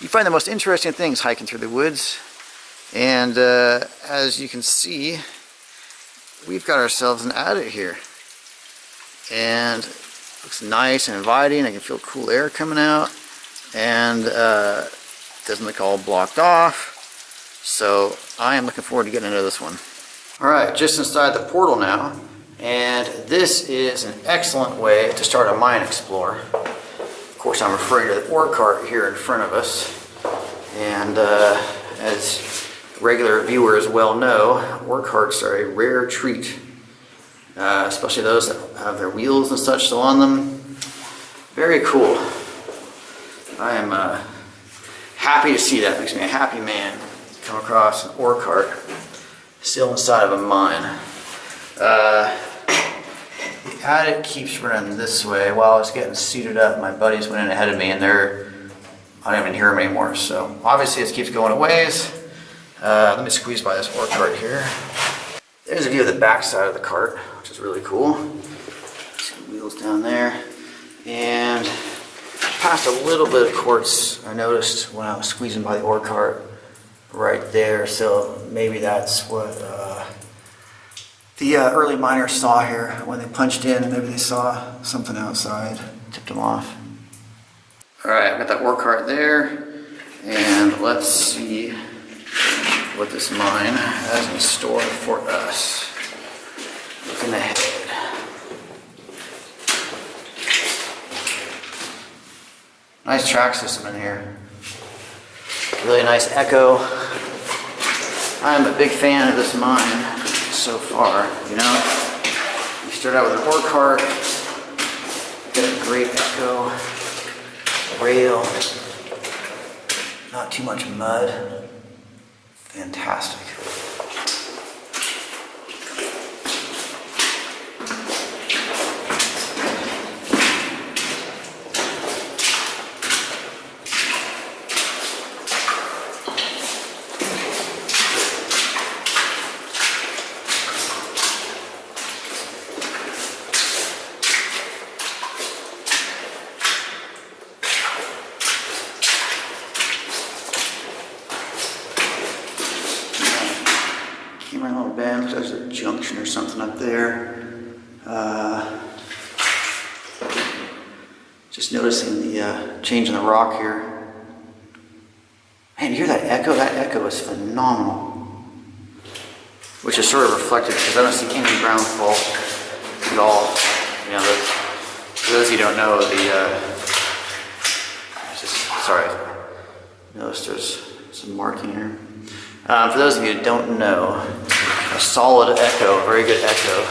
You find the most interesting things hiking through the woods. And as you can see, we've got ourselves an adit here. And it looks nice and inviting. I can feel cool air coming out. And doesn't look all blocked off. So I am looking forward to getting into this one. Alright, just inside the portal now. And this is an excellent way to start a mine explore. Of course, I'm referring to the ore cart here in front of us. And as regular viewers well know, ore carts are a rare treat. Especially those that have their wheels and such still on them. Very cool. I am happy to see that. Makes me a happy man. Come across an ore cart still inside of a mine. The adit keeps running this way. While I was getting suited up, my buddies went in ahead of me, and I don't even hear them anymore. So obviously this keeps going a ways. Let me squeeze by this ore cart here. There's a view of the back side of the cart, which is really cool. Some wheels down there. And past a little bit of quartz I noticed when I was squeezing by the ore cart right there. So maybe that's what the early miners saw here when they punched in. Maybe they saw something outside, tipped them off. Alright, I've got that ore cart there, and let's see what this mine has in store for us. Looking ahead. Nice track system in here. Really nice echo. I'm a big fan of this mine so far, you know. You start out with an ore cart, get a great echo, rail, not too much mud. Fantastic. My little bend, there's a junction or something up there. Just noticing the change in the rock here. Man, you hear that echo? That echo is phenomenal. Which is sort of reflected because I don't see any ground fault at all. You know, for those of you who don't know, sorry, notice there's some marking here. For those of you who don't know, a solid echo, a very good echo,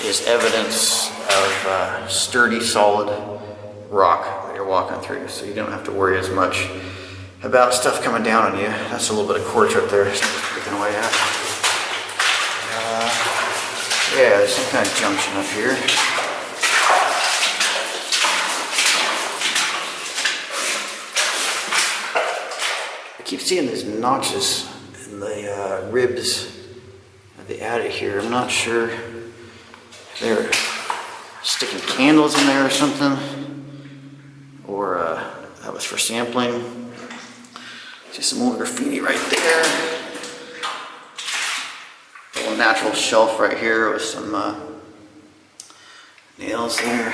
is evidence of sturdy, solid rock that you're walking through. So you don't have to worry as much about stuff coming down on you. That's a little bit of quartz right there, picking away at. Yeah, there's some kind of junction up here. I keep seeing these notches in the ribs of the adit here. I'm not sure if they're sticking candles in there or something, or that was for sampling. See some more graffiti right there. A little natural shelf right here with some nails there.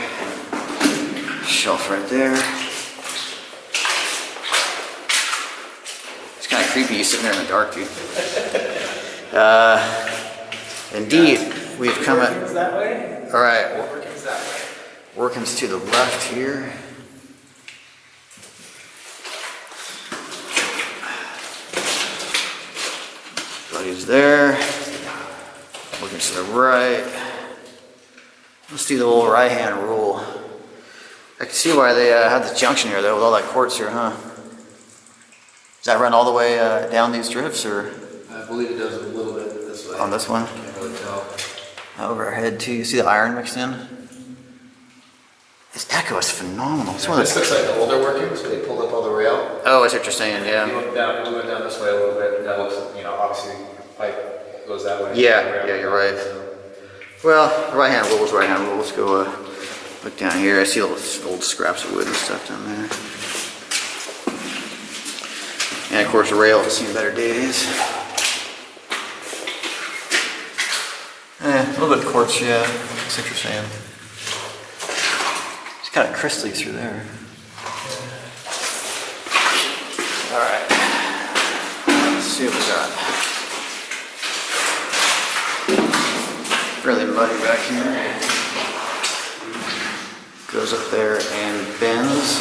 Shelf right there. It's kind of creepy you sitting there in the dark, dude. Indeed, we've come at. Working's that way? All right. Working's that way. Working's to the left here. Buddy's there. Working's to the right. Let's do the little right-hand rule. I can see why they had the junction here, though, with all that quartz here, huh? Does that run all the way down these drifts, or? I believe it does a little bit this way. On this one? Can't really tell. Over our head, too. You see the iron mixed in? This echo is phenomenal. It's one of This those... looks like the older working, so they pulled up all the rail. Oh, that's what you're saying, yeah. If you went down this way a little bit, that looks, you know, obviously pipe goes that way. Yeah, you're right. Well, the right-hand rule is right-hand rule. Let's go look down here. I see all those old scraps of wood and stuff down there. And of course the rail has seen better days. A little bit of quartz, yeah. That's what you're saying. It's kind of crystally through there. Alright. Let's see what we got. Really muddy back here. Goes up there and bends.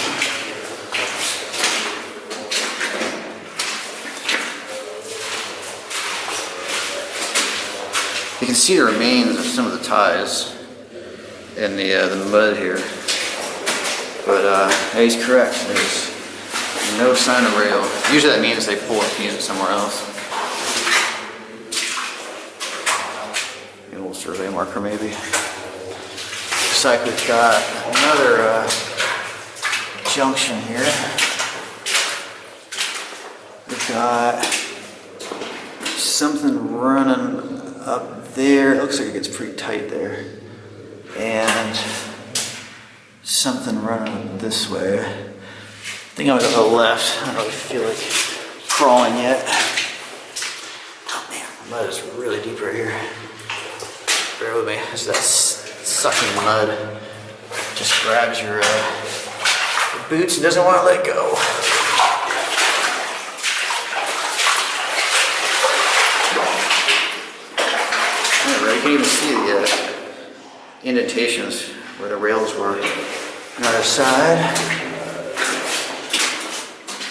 You can see the remains of some of the ties in the mud here. But he's correct. There's no sign of rail. Usually that means they pull it and use it somewhere else. A little survey marker maybe. Looks like we've got another junction here. We've got something running up there. It looks like it gets pretty tight there. And something running this way. I think I'm gonna go to the left. I don't really feel like crawling yet. Oh man, the mud is really deep right here. Bear with me. It's that sucking mud. Just grabs your boots and doesn't want to let go. Alright, you can even see the indentations where the rails were. On the other side.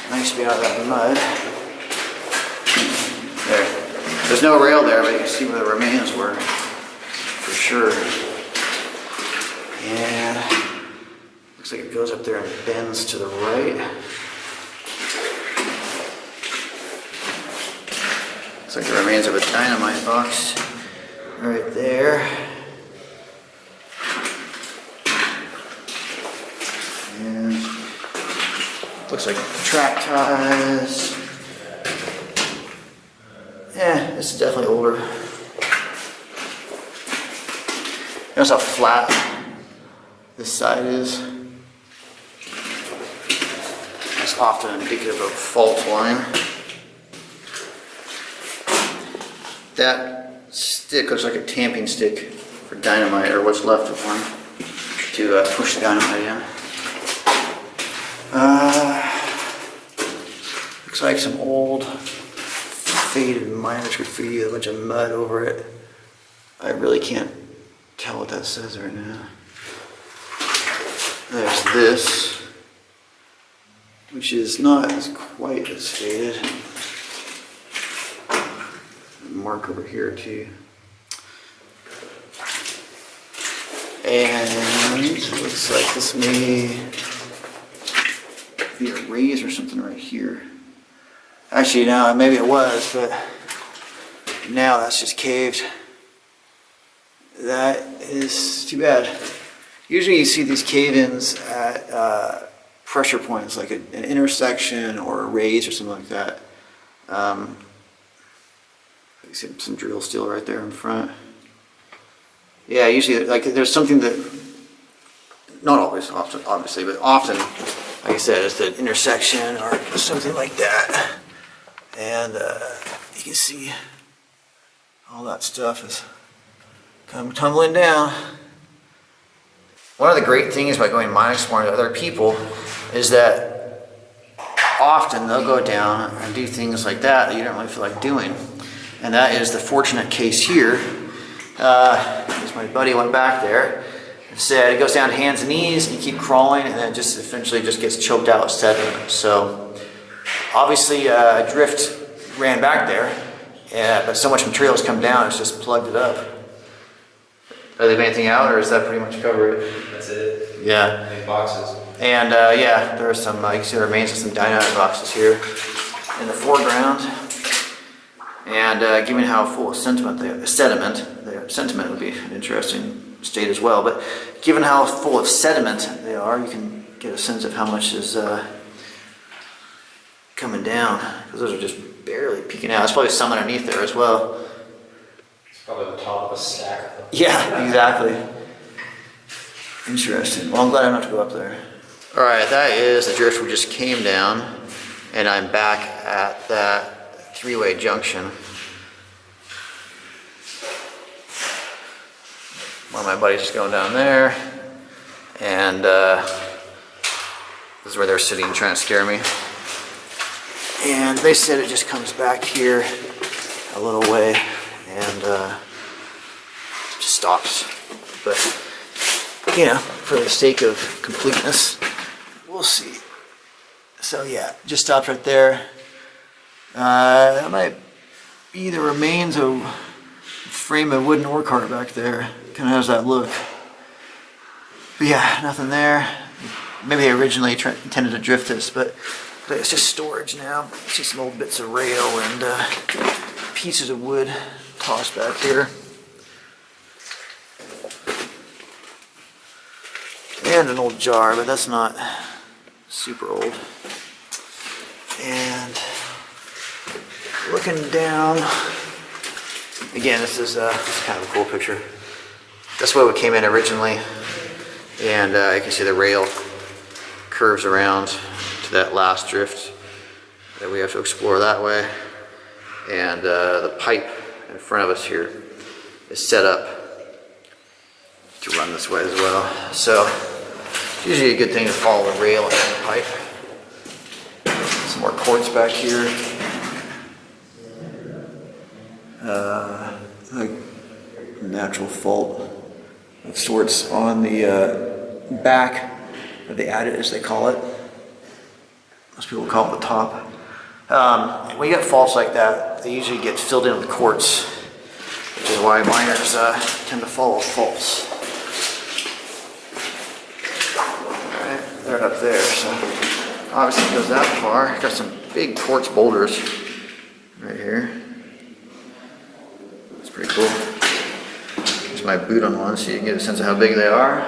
Nice to be out of that mud. There. There's no rail there, but you can see where the remains were. For sure. And looks like it goes up there and bends to the right. Looks like the remains of a dynamite box right there. And looks like track ties. Yeah, this is definitely older. Notice how flat this side is. It's often indicative of a fault line. That stick looks like a tamping stick for dynamite, or what's left of one, to push the dynamite in. Looks like some old faded miner's graffiti with a bunch of mud over it. I really can't tell what that says right now. There's this, which is not as quite as faded. Mark over here too. And it looks like this may be a raise or something right here. Actually, no, maybe it was, but now that's just caved. That is too bad. Usually you see these cave-ins at pressure points, like an intersection or a raise or something like that. You see some drill steel right there in front. Yeah, usually like there's something that, not always, often, obviously, but often, like I said, it's the intersection or something like that. And you can see all that stuff is come tumbling down. One of the great things by going mine exploring with other people is that often they'll go down and do things like that you don't really feel like doing. And that is the fortunate case here. Because my buddy went back there and said it goes down to hands and knees and you keep crawling and then it just eventually just gets choked out with sediment. So obviously drift ran back there, but so much material has come down it's just plugged it up. Are they leave anything out, or does that pretty much cover it? That's it. Yeah. Any boxes. And yeah, there are some, you can see the remains of some dynamite boxes here in the foreground. And given how full of sediment, sediment would be an interesting state as well. But given how full of sediment they are, you can get a sense of how much is coming down. Because those are just barely peeking out. There's probably some underneath there as well. Probably the top of a stack. Yeah, exactly. Interesting. Well, I'm glad I don't have to go up there. All right, that is the drift we just came down. And I'm back at that three-way junction. One of my buddies is going down there, and this is where they're sitting trying to scare me. And they said it just comes back here a little way and just stops. But, you know, for the sake of completeness, we'll see. So yeah, just stopped right there. That might be the remains of frame of wooden ore cart back there. Kind of has that look. But yeah, nothing there. Maybe they originally intended to drift this, but it's just storage now. See some old bits of rail and pieces of wood tossed back here. And an old jar, but that's not super old. And looking down, again, this is kind of a cool picture. That's where we came in originally, and you can see the rail curves around to that last drift that we have to explore that way. And the pipe in front of us here is set up to run this way as well. So it's usually a good thing to follow the rail and the pipe. Some more quartz back here. Like natural fault of sorts on the back of the adit, as they call it. Most people call it the top. When you get faults like that, they usually get filled in with quartz, which is why miners tend to follow faults. Alright, they're up there, so obviously it goes that far. Got some big quartz boulders right here. It's pretty cool. There's my boot on one so you can get a sense of how big they are.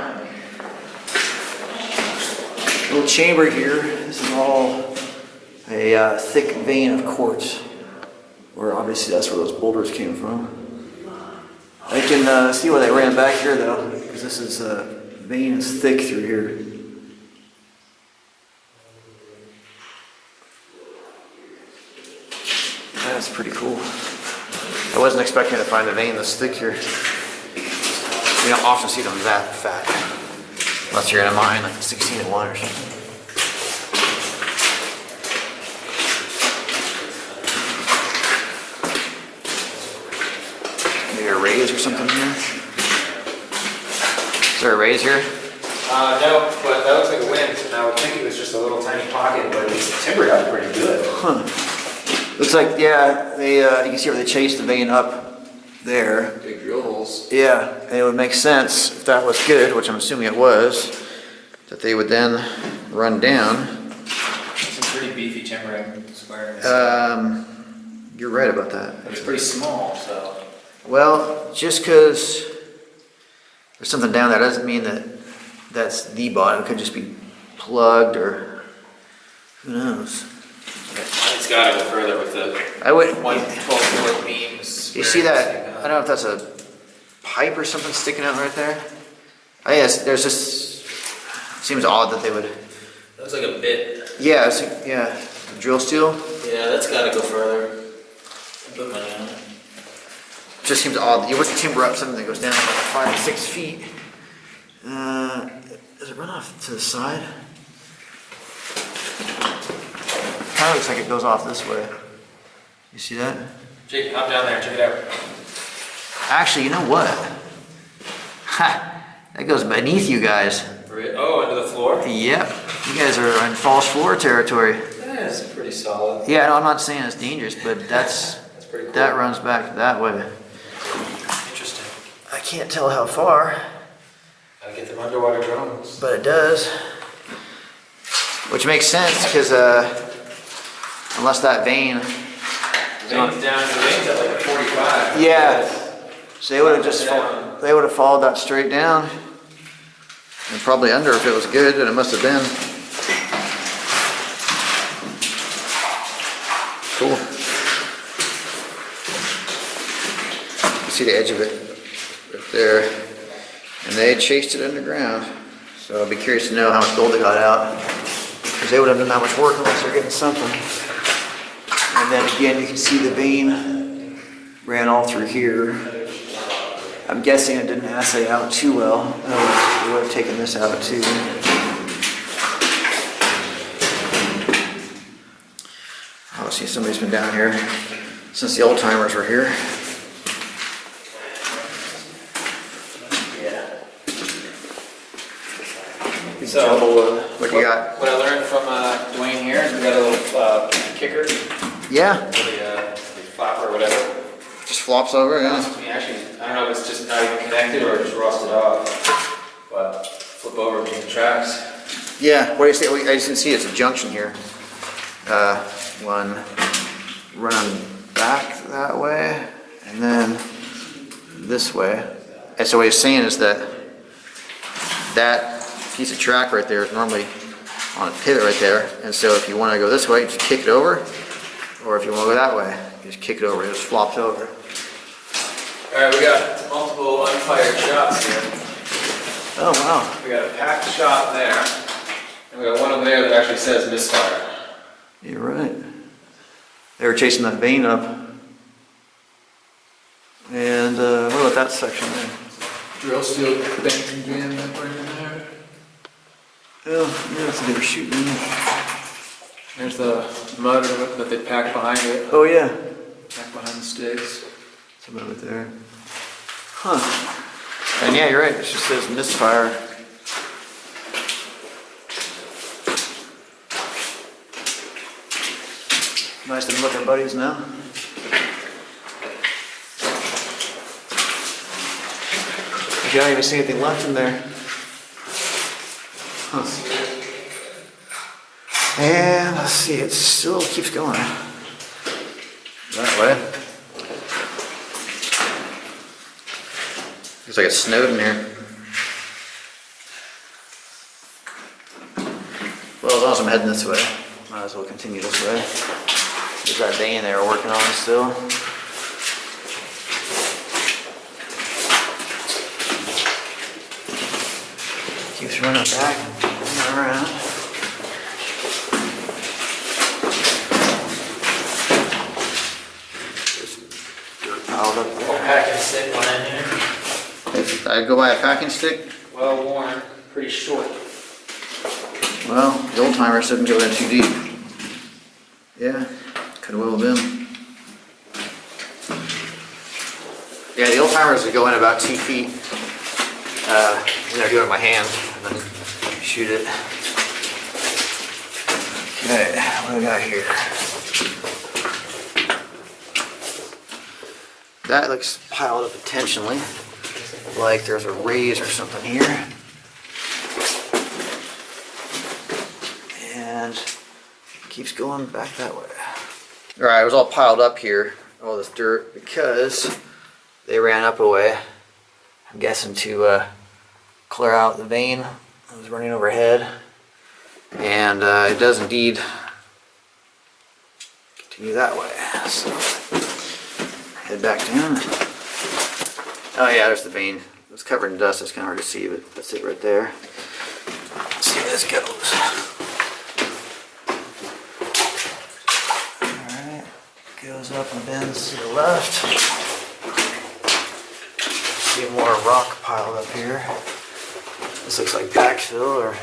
Little chamber here. This is all a thick vein of quartz, where obviously that's where those boulders came from. I can see why they ran back here though, because this is vein is thick through here. That's pretty cool. I wasn't expecting to find a vein this thick here. You don't often see them that fat, unless you're in a mine like 16 at 1 or something. Maybe a raise or something here? Is there a raise here? No, but that looks like a wind. And I would think it was just a little tiny pocket, but it's timbered up pretty good. Huh. Looks like, yeah, they you can see where they chased the vein up there. Big drill holes. Yeah, and it would make sense if that was good, which I'm assuming it was, that they would then run down. Some pretty beefy timbering square. You're right about that. It's pretty small, so. Well, just because there's something down there doesn't mean that that's the bottom. It could just be plugged or who knows. It's got to go further with the 12-foot beams. You see that? I don't know if that's a pipe or something sticking out right there. I guess there's just, seems odd that they would. Looks like a bit. Yeah, yeah, drill steel. Yeah, that's got to go further. Put money on it. Just seems odd. You wouldn't timber up something that goes down like 5 or 6 feet. Does it run off to the side? Kind of looks like it goes off this way. You see that? Jake, hop down there and check it out. Actually, you know what? Ha! That goes beneath you guys. Oh, into the floor? Yep. You guys are in false floor territory. That's pretty solid. Yeah, no, I'm not saying it's dangerous, but that's pretty cool. That runs back that way. Interesting. I can't tell how far, Gotta get them underwater drones. but it does. Which makes sense, because unless that vein... Veins down, the veins at like a 45. Yeah. So they would have just they would have followed that straight down. And probably under if it was good, and it must have been. Cool. You see the edge of it right there. And they chased it underground. So I'll be curious to know how much gold they got out. Because they would have done that much work unless they're getting something. And then again, you can see the vein ran all through here. I'm guessing it didn't assay out too well. We would have taken this out too. Oh, see, somebody's been down here since the old timers were here. So, what do you got? What I learned from Dwayne here is we got a little kicker. Yeah. The flapper or whatever. Just flops over, yeah. Actually, I don't know if it's just not even connected or just rusted off. But flip over between the tracks. Yeah, what do you say? I just didn't see it's a junction here. One running back that way and then this way. And so what he's saying is that piece of track right there is normally on a pivot right there. And so if you want to go this way, you just kick it over. Or if you want to go that way, you just kick it over. It just flops over. Alright, we got multiple unfired shots here. Oh, wow. We got a packed shot there. And we got one over there that actually says misfire. You're right. They were chasing that vein up. And what about that section there? Drill steel bent and jammed up right in there. Yeah, that's what they were shooting. There's the motor that they packed behind it. Oh, yeah. Packed behind the sticks. Some of it there. Huh. And yeah, you're right. It just says misfire. Nice to look at buddies now. You don't even see anything left in there. Huh. And let's see, it still keeps going. That way. Looks like it snowed in here. Well, as long as I'm heading this way, might as well continue this way. There's that vein they were working on still. Keeps running back and around. There's dirt piled up there. Packing stick one in here. If I go by a packing stick, Well worn, pretty short. well, the old timers didn't go in too deep. Yeah, could well have been. Yeah, the old timers would go in about 2 feet. I'm gonna do it with my hand and then shoot it. Okay, what do we got here? That looks piled up intentionally, like there's a raise or something here. And keeps going back that way. All right, it was all piled up here, all this dirt, because they ran up a way. I'm guessing to clear out the vein that was running overhead. And it does indeed continue that way. So head back down. Oh yeah, there's the vein. It's covered in dust, it's kind of hard to see, but that's it right there. Let's see where this goes. Alright, goes up and bends to the left. See more rock piled up here. This looks like backfill or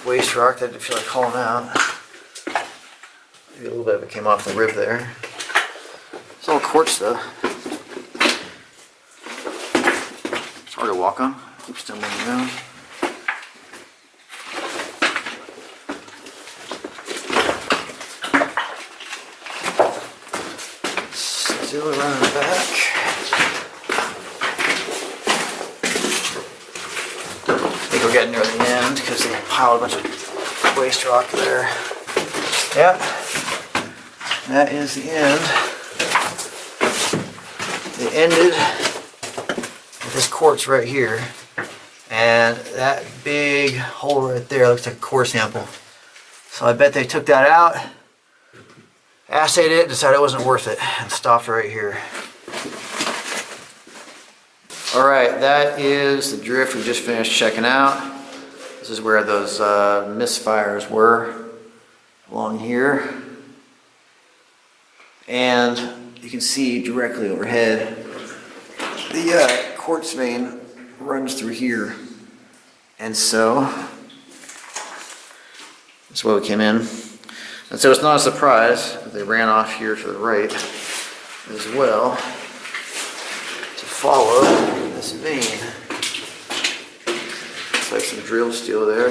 waste rock that I didn't feel like hauling out. Maybe a little bit of it came off the rib there. It's all quartz though. It's hard to walk on. I keep stumbling around. Still running back. I think we're getting near the end because they piled a bunch of waste rock there. Yep, that is the end. They ended with this quartz right here, and that big hole right there looks like a core sample. So I bet they took that out, assayed it, decided it wasn't worth it, and stopped right here. Alright, that is the drift we just finished checking out. This is where those misfires were. along here. And you can see directly overhead, the quartz vein runs through here. And so, that's why we came in. And so it's not a surprise that they ran off here to the right as well to follow this vein. Looks like some drill steel there.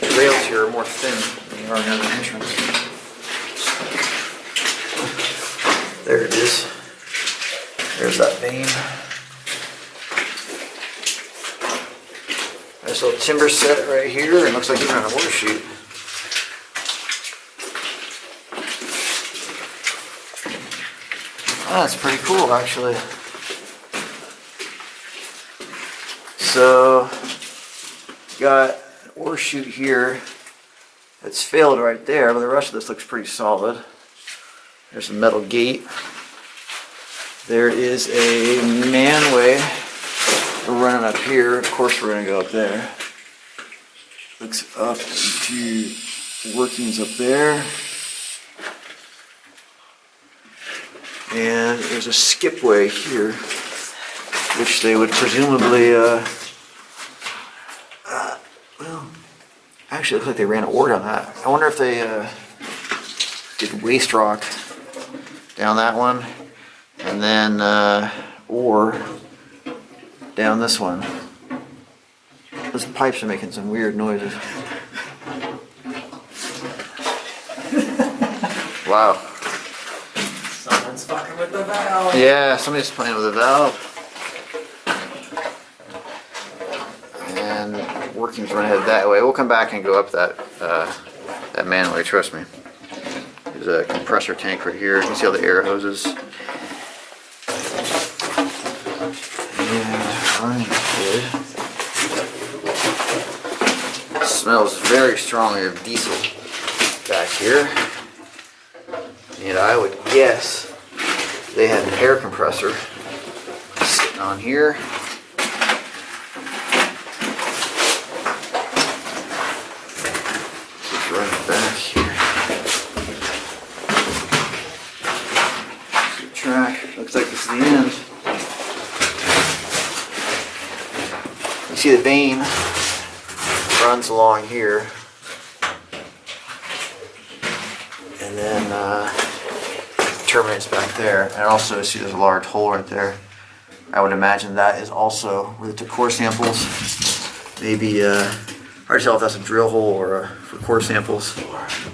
The rails here are more thin than they are in the entrance. There it is. There's that vein. Nice little timber set right here, and looks like even on a water chute. Oh, that's pretty cool, actually. So, got an ore chute here that's failed right there, but the rest of this looks pretty solid. There's a metal gate. There is a manway running up here. Of course, we're going to go up there. Looks up into workings up there. And there's a skipway here, which they would presumably, well, actually it looks like they ran ore on that. I wonder if they did waste rock down that one, and then ore down this one. Those pipes are making some weird noises. Wow. Someone's fucking with the valve. Yeah, somebody's playing with a valve. And workings run ahead that way. We'll come back and go up that manway, trust me. There's a compressor tank right here. You can see all the air hoses. And running good. Smells very strongly of diesel back here. And I would guess they had an air compressor sitting on here. Keep running back here. See the track. Looks like this is the end. You see the vein runs along here. And then terminates back there. And also see there's a large hole right there. I would imagine that is also where they took core samples. Maybe hard to tell if that's a drill hole or for core samples.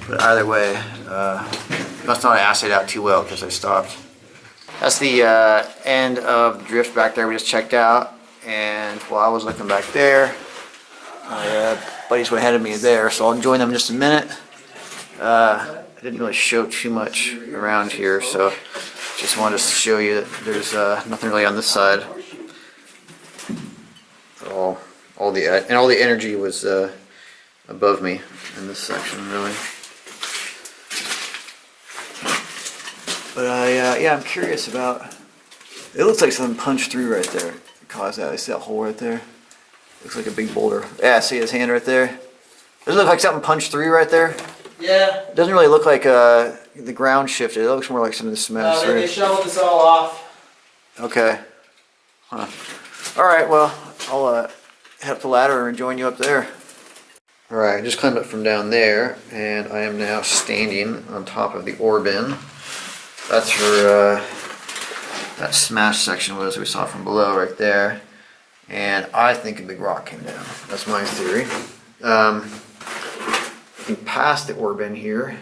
But either way, must not have assayed out too well because I stopped. That's the end of the drift back there we just checked out. And while I was looking back there, my buddies went ahead of me there, so I'll join them in just a minute. I didn't really show too much around here, so just wanted to show you that there's nothing really on this side. All the energy was above me in this section, really. But I'm curious about. It looks like something punched through right there. It caused that. I see that hole right there. Looks like a big boulder. Yeah, see his hand right there. Does it look like something punched through right there? Yeah. It doesn't really look like the ground shifted. It looks more like some of the cement. No, they shoveled this all off. Okay. Huh. All right. Well, I'll head up the ladder and join you up there. All right. I just climbed up from down there, and I am now standing on top of the ore bin. That's where that smash section was we saw from below right there. And I think a big rock came down. That's my theory. Looking past the ore bin here,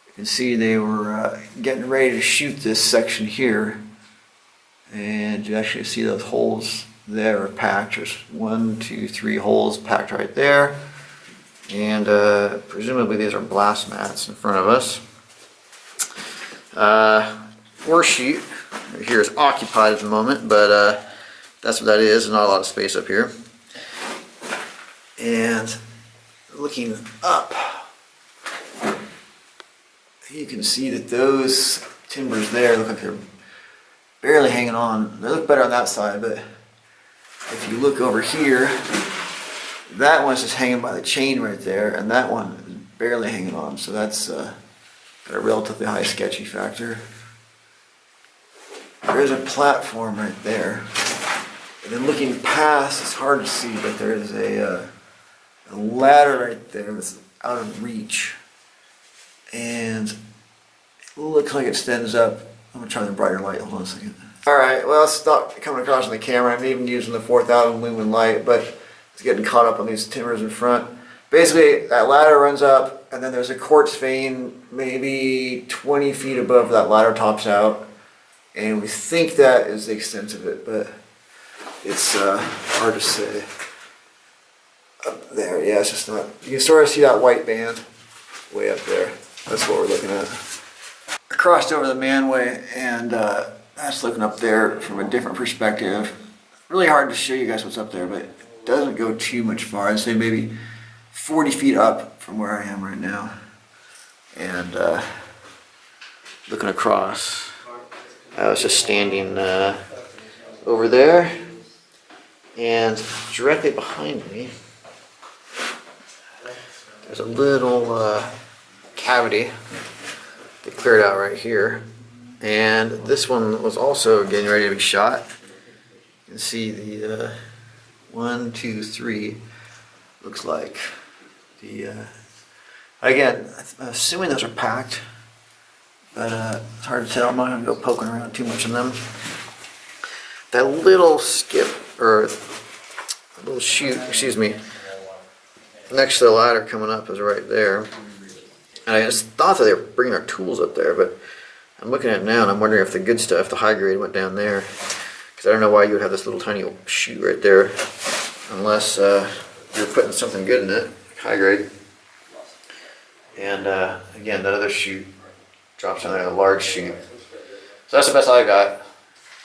you can see they were getting ready to shoot this section here. And you actually see those holes there are packed. There's 1, 2, 3 holes packed right there. And presumably these are blast mats in front of us. Ore chute right here is occupied at the moment, but that's what that is. There's not a lot of space up here. And looking up, you can see that those timbers there look like they're barely hanging on. They look better on that side, but if you look over here, that one's just hanging by the chain right there, and that one is barely hanging on, so that's got a relatively high sketchy factor. There is a platform right there, and then looking past, it's hard to see, but there is a ladder right there that's out of reach, and it looks like it extends up. I'm gonna try the brighter light. Hold on a second. All right, well, it's not coming across on the camera. I'm even using the 4,000 lumen light, but it's getting caught up on these timbers in front. Basically, that ladder runs up, and then there's a quartz vein maybe 20 feet above that ladder tops out, and we think that is the extent of it, but it's hard to say. Up there, yeah, it's just not. You can sort of see that white band way up there. That's what we're looking at. I crossed over the manway, and that's looking up there from a different perspective. Really hard to show you guys what's up there, but it doesn't go too much far. I'd say maybe 40 feet up from where I am right now. And looking across, I was just standing over there, and directly behind me, there's a little cavity that cleared out right here, and this one was also getting ready to be shot. You can see the 1, 2, 3 looks like the again, I'm assuming those are packed, but it's hard to tell. I'm not going to go poking around too much in them. That little skip, or little chute, excuse me, next to the ladder coming up is right there. And I just thought that they were bringing our tools up there, but I'm looking at it now and I'm wondering if the good stuff, the high grade, went down there. Because I don't know why you would have this little tiny chute right there, unless you're putting something good in it, high grade. And again, that other chute drops down there, a large chute. So that's the best I got.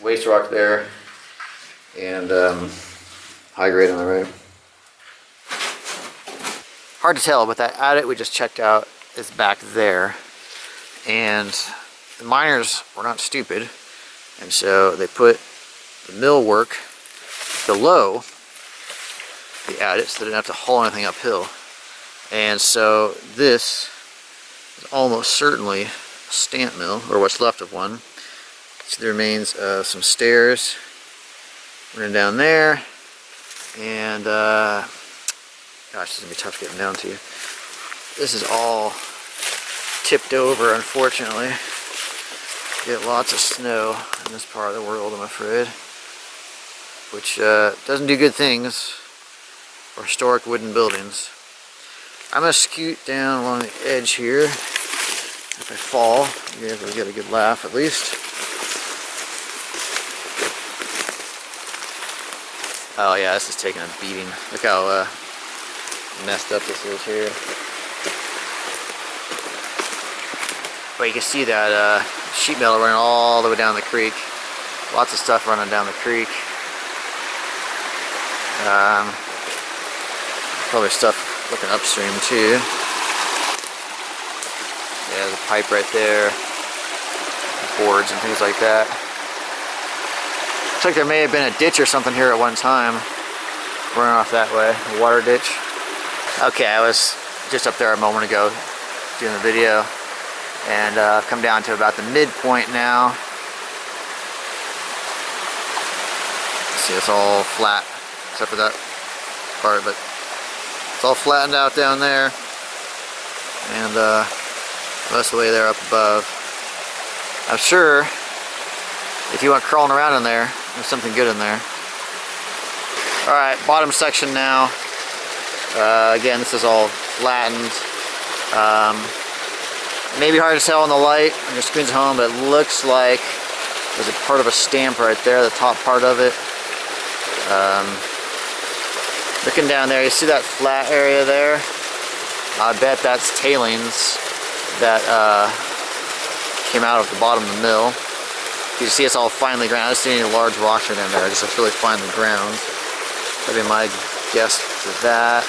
Waste rock there, and high grade on the right. Hard to tell, but that adit we just checked out is back there, and the miners were not stupid, and so they put the mill work below the adit so they didn't have to haul anything uphill. And so this is almost certainly a stamp mill, or what's left of one. So there remains some stairs running down there, and gosh, this is gonna be tough getting down to. This is all tipped over, unfortunately. Get lots of snow in this part of the world, I'm afraid, which doesn't do good things for historic wooden buildings. I'm gonna scoot down along the edge here. If I fall, you're able to get a good laugh at least. Oh yeah, this is taking a beating. Look how messed up this is here. But you can see that sheet metal running all the way down the creek. Lots of stuff running down the creek. Probably stuff looking upstream too. Yeah, there's a pipe right there. Boards and things like that. Looks like there may have been a ditch or something here at one time. Running off that way, a water ditch. Okay, I was just up there a moment ago doing the video, and I've come down to about the midpoint now. See, it's all flat except for that part, but it's all flattened out down there, and most of the way there up above. I'm sure if you went crawling around in there, there's something good in there. Alright, bottom section now. Again, this is all flattened. Maybe hard to tell in the light when your screen's home, but it looks like there's a part of a stamp right there, the top part of it. Looking down there, you see that flat area there? I bet that's tailings that came out of the bottom of the mill. You can see it's all finely ground. I don't see any large rocks right in there. It's just really finely ground. That'd be my guess for that.